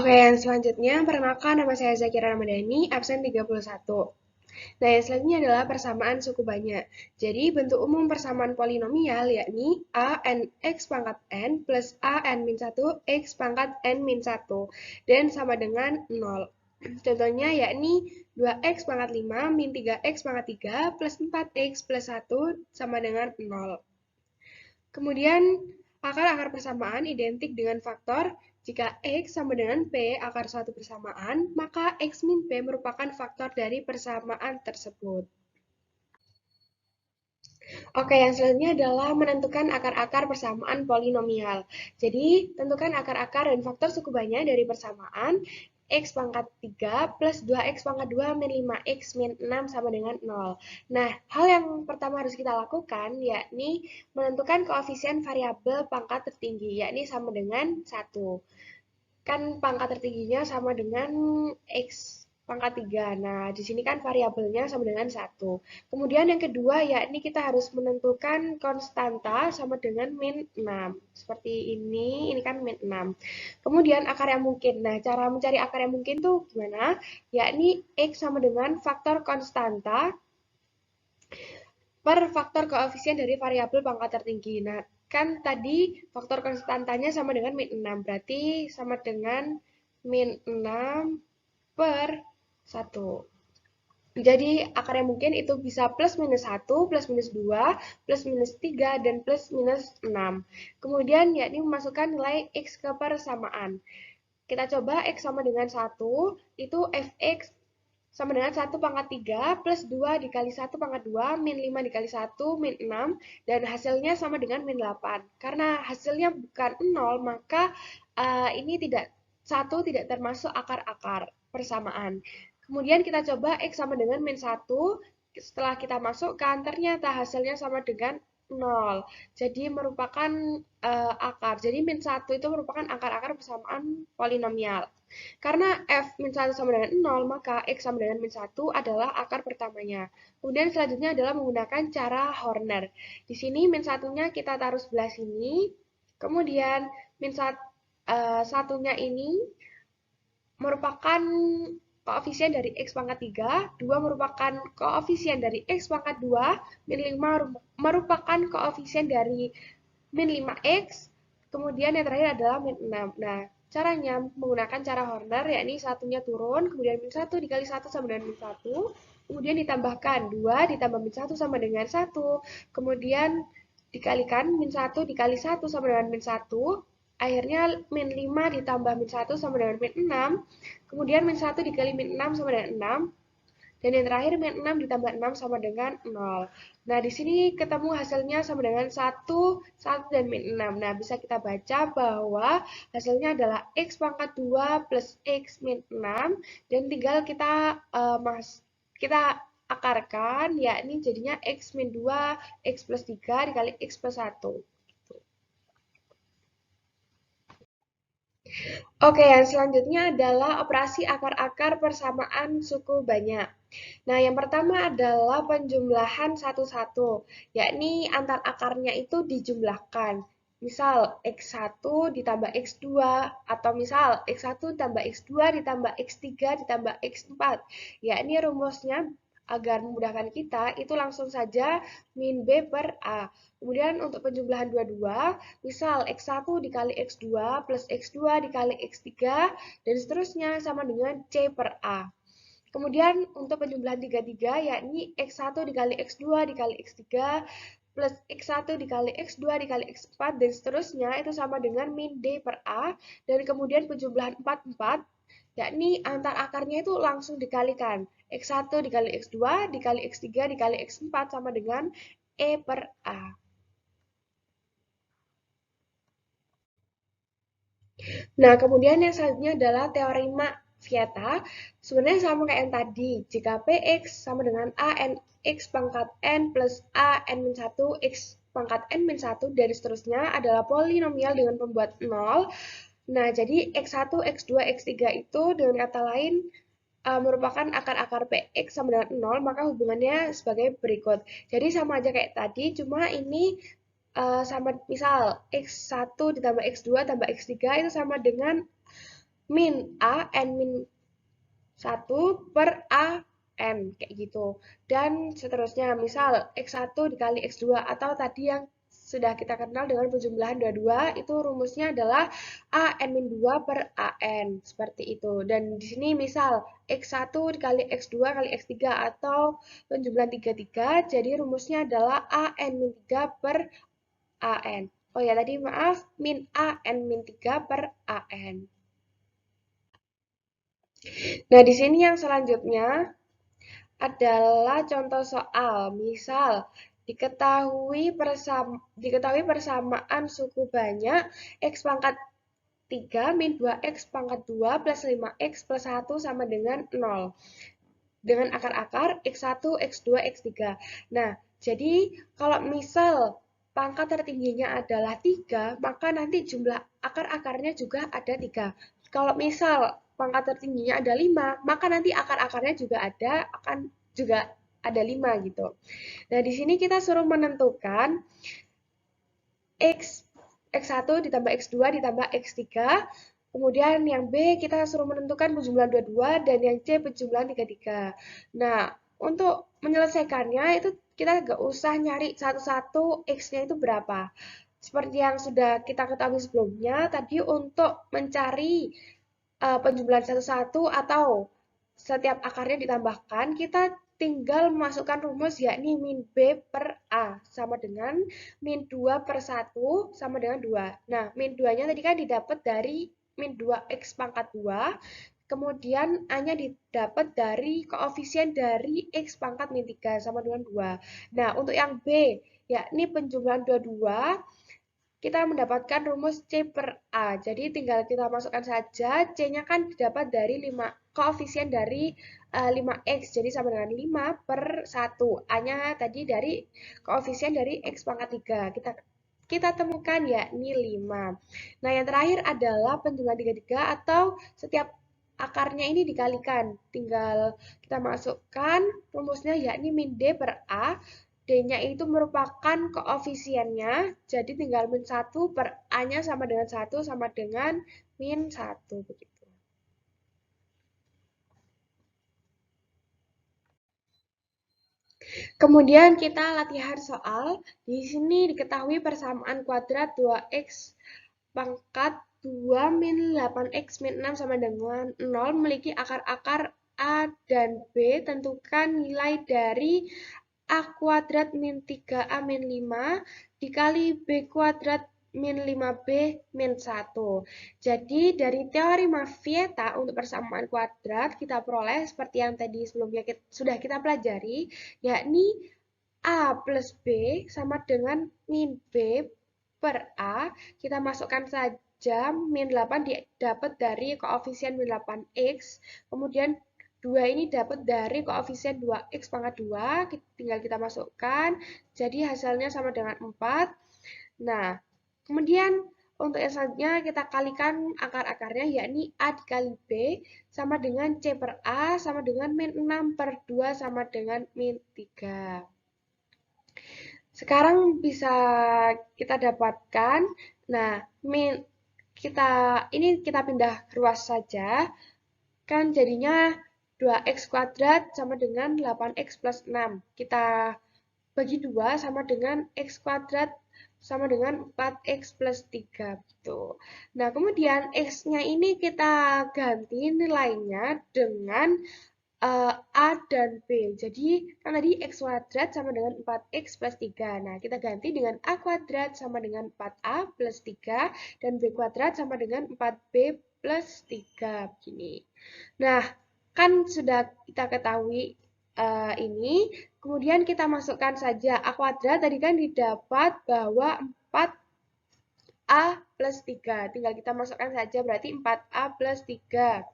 Oke, yang selanjutnya, perkenalkan nama saya Zakira Ramadhani, absen 31. Nah, yang selanjutnya adalah persamaan suku banyak. Jadi, bentuk umum persamaan polinomial yakni a n x pangkat n plus a n min 1 x pangkat n min 1 dan sama dengan 0. Contohnya yakni 2x pangkat 5 min 3x pangkat 3 plus 4x plus 1 sama dengan 0. Kemudian, akar-akar persamaan identik dengan faktor jika X sama dengan P akar suatu persamaan, maka X min P merupakan faktor dari persamaan tersebut. Oke, yang selanjutnya adalah menentukan akar-akar persamaan polinomial. Jadi, tentukan akar-akar dan faktor suku banyak dari persamaan X pangkat 3 plus 2X pangkat 2 min 5X min 6 sama dengan 0. Nah, hal yang pertama harus kita lakukan yakni menentukan koefisien variabel pangkat tertinggi, yakni sama dengan 1. Kan pangkat tertingginya sama dengan X pangkat 3. Nah, di sini kan variabelnya sama dengan 1. Kemudian yang kedua, yakni kita harus menentukan konstanta sama dengan min 6. Seperti ini kan min 6. Kemudian akar yang mungkin. Nah, cara mencari akar yang mungkin tuh gimana? Yakni X sama dengan faktor konstanta per faktor koefisien dari variabel pangkat tertinggi. Nah, kan tadi faktor konstantanya sama dengan min 6, berarti sama dengan min 6 per 1. Jadi akar yang mungkin itu bisa plus minus 1, plus minus 2, plus minus 3, dan plus minus 6. Kemudian yakni memasukkan nilai X ke persamaan. Kita coba X sama dengan 1, itu Fx sama dengan 1 pangkat 3 plus 2 dikali 1 pangkat 2 min 5 dikali 1 min 6 dan hasilnya sama dengan min 8. Karena hasilnya bukan 0 maka ini tidak termasuk akar-akar persamaan. Kemudian kita coba X sama dengan min 1. Setelah kita masukkan ternyata hasilnya sama dengan 0. Jadi merupakan akar. Jadi min 1 itu merupakan akar-akar persamaan polinomial. Karena F min 1 sama dengan 0, maka X sama dengan min 1 adalah akar pertamanya. Kemudian selanjutnya adalah menggunakan cara Horner. Di sini min 1-nya kita taruh sebelah sini. Kemudian min 1-nya ini merupakan koefisien dari X pangkat 3, 2 merupakan koefisien dari X pangkat 2, min 5 merupakan koefisien dari min 5X, kemudian yang terakhir adalah min 6. Nah, caranya menggunakan cara Horner, yakni satunya turun, kemudian min 1 dikali 1 sama dengan min 1, kemudian ditambahkan 2 ditambah min 1 sama dengan 1, kemudian dikalikan min 1 dikali 1 sama dengan min 1, akhirnya min 5 ditambah min 1 sama dengan min 6, kemudian min 1 dikali min 6 sama dengan 6, dan yang terakhir min 6 ditambah 6 sama dengan 0. Nah, di sini ketemu hasilnya sama dengan 1, 1 dan min 6. Nah, bisa kita baca bahwa hasilnya adalah X pangkat 2 plus X min 6, dan tinggal kita akarkan, yakni jadinya X min 2, X plus 3 dikali X plus 1. Oke, yang selanjutnya adalah operasi akar-akar persamaan suku banyak. Nah, yang pertama adalah penjumlahan satu-satu, yakni antar akarnya itu dijumlahkan. Misal, X1 ditambah X2, atau misal, X1 ditambah X2 ditambah X3 ditambah X4. Yakni rumusnya agar memudahkan kita, itu langsung saja min B per A. Kemudian untuk penjumlahan dua-dua, misal X1 dikali X2 plus X2 dikali X3, dan seterusnya sama dengan C per A. Kemudian untuk penjumlahan tiga-tiga, yakni X1 dikali X2 dikali X3 plus X1 dikali X2 dikali X4 dan seterusnya itu sama dengan min D per A. Dan kemudian penjumlahan 4-4, yakni antar akarnya itu langsung dikalikan. X1 dikali X2 dikali X3 dikali X4 sama dengan E per A. Nah, kemudian yang selanjutnya adalah teorema Vieta. Sebenarnya sama kayak yang tadi. Jika Px sama dengan AN X pangkat N plus AN min 1 X pangkat N min 1 dan seterusnya adalah polinomial dengan pembuat 0. Nah, jadi X1, X2, X3 itu dengan kata lain merupakan akar-akar Px sama dengan 0, maka hubungannya sebagai berikut. Jadi sama aja kayak tadi, cuma ini sama misal X1 ditambah X2 tambah X3 itu sama dengan min A n min 1 per A n, kayak gitu. Dan seterusnya, misal X1 dikali X2, atau tadi yang sudah kita kenal dengan penjumlahan dua-dua, itu rumusnya adalah A n min 2 per A n, seperti itu. Dan di sini misal X1 dikali X2 kali X3, atau penjumlahan 3-3, jadi rumusnya adalah A n min 3 per A n. Oh ya, tadi maaf, min A n min 3 per A n. Nah, di sini yang selanjutnya adalah contoh soal. Misal, diketahui persamaan suku banyak X pangkat 3 min 2X pangkat 2 plus 5X plus 1 sama dengan 0. Dengan akar-akar X1, X2, X3. Nah, jadi kalau misal pangkat tertingginya adalah 3, maka nanti jumlah akar-akarnya juga ada 3. Kalau misal pangkat tertingginya ada 5, maka nanti akar-akarnya juga ada 5 gitu. Nah, di sini kita suruh menentukan X1 ditambah X2 ditambah X3. Kemudian yang B kita suruh menentukan penjumlahan 22 dan yang C penjumlahan 33. Nah, untuk menyelesaikannya itu kita nggak usah nyari satu-satu X-nya itu berapa. Seperti yang sudah kita ketahui sebelumnya, tadi untuk mencari penjumlahan satu-satu atau setiap akarnya ditambahkan, kita tinggal memasukkan rumus yakni min B per A sama dengan min 2 per 1 sama dengan 2. Nah, min 2-nya tadi kan didapat dari min 2X pangkat 2, kemudian A-nya didapat dari koefisien dari X pangkat min 3 sama dengan 2. Nah, untuk yang B, yakni penjumlahan 22, kita mendapatkan rumus C per A. Jadi tinggal kita masukkan saja, C-nya kan didapat dari 5, koefisien dari 5X, jadi sama dengan 5 per 1. A-nya tadi dari koefisien dari X pangkat 3. Kita temukan yakni 5. Nah, yang terakhir adalah penjumlahan 33 atau setiap akarnya ini dikalikan. Tinggal kita masukkan rumusnya yakni min D per A. D-nya itu merupakan koefisiennya, jadi tinggal min 1 per A-nya sama dengan 1 sama dengan min 1. Begitu. Kemudian kita latihan soal. Di sini diketahui persamaan kuadrat 2x pangkat 2 min 8x min 6 sama dengan 0 memiliki akar-akar A dan B. Tentukan nilai dari A kuadrat min 3A min 5 dikali B kuadrat min 5B min 1. Jadi dari teorema Vieta untuk persamaan kuadrat kita peroleh seperti yang tadi sebelumnya sudah kita pelajari, yakni A plus B sama dengan min B per A. Kita masukkan saja min 8 didapat dari koefisien min 8X, kemudian 2 ini dapat dari koefisien 2X pangkat 2, tinggal kita masukkan, jadi hasilnya sama dengan 4. Nah, kemudian untuk yang selanjutnya kita kalikan akar-akarnya, yakni A dikali B sama dengan C per A sama dengan min 6 per 2 sama dengan min 3. Sekarang bisa kita dapatkan, nah, kita pindah ruas saja, kan jadinya 2x kuadrat sama dengan 8x plus 6. Kita bagi 2 sama dengan x kuadrat sama dengan 4x plus 3. Gitu. Nah, kemudian x-nya ini kita ganti nilainya dengan A dan B. Jadi, kan tadi x kuadrat sama dengan 4x plus 3. Nah, kita ganti dengan A kuadrat sama dengan 4A plus 3. Dan B kuadrat sama dengan 4B plus 3. Begini. Nah, kan sudah kita ketahui ini. Kemudian kita masukkan saja A kuadrat. Tadi kan didapat bahwa 4A plus 3. Tinggal kita masukkan saja, berarti 4A plus 3.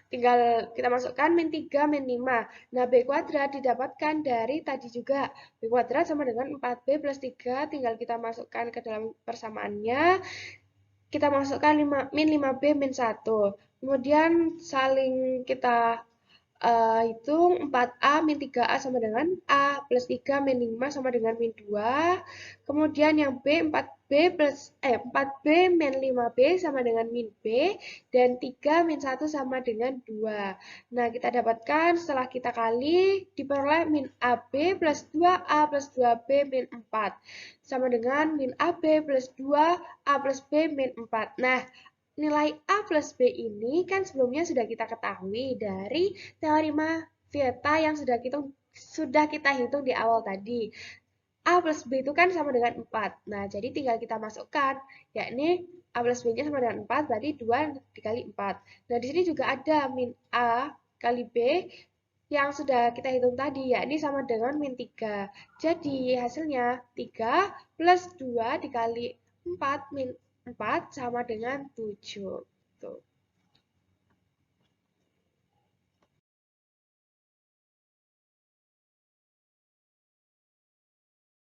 Tinggal kita masukkan min 3, min 5. Nah, B kuadrat didapatkan dari tadi juga. B kuadrat sama dengan 4B plus 3. Tinggal kita masukkan ke dalam persamaannya. Kita masukkan min 5B min 1. Kemudian saling kita hitung 4A min 3A sama dengan A plus 3 min 5 sama dengan min 2. Kemudian yang B 4B min 5B sama dengan min B, dan 3 min 1 sama dengan 2. Nah, kita dapatkan setelah kita kali, diperoleh min AB plus 2A plus 2B min 4. Sama dengan min AB plus 2A plus B min 4. Nah, nilai A plus B ini kan sebelumnya sudah kita ketahui dari teorema Vieta yang sudah kita hitung di awal tadi. A plus B itu kan sama dengan 4. Nah, jadi tinggal kita masukkan, yakni A plus B-nya sama dengan 4, berarti 2 dikali 4. Nah, di sini juga ada min A kali B yang sudah kita hitung tadi, yakni sama dengan min 3. Jadi, hasilnya 3 plus 2 dikali 4 min 4 sama dengan 7. Tuh.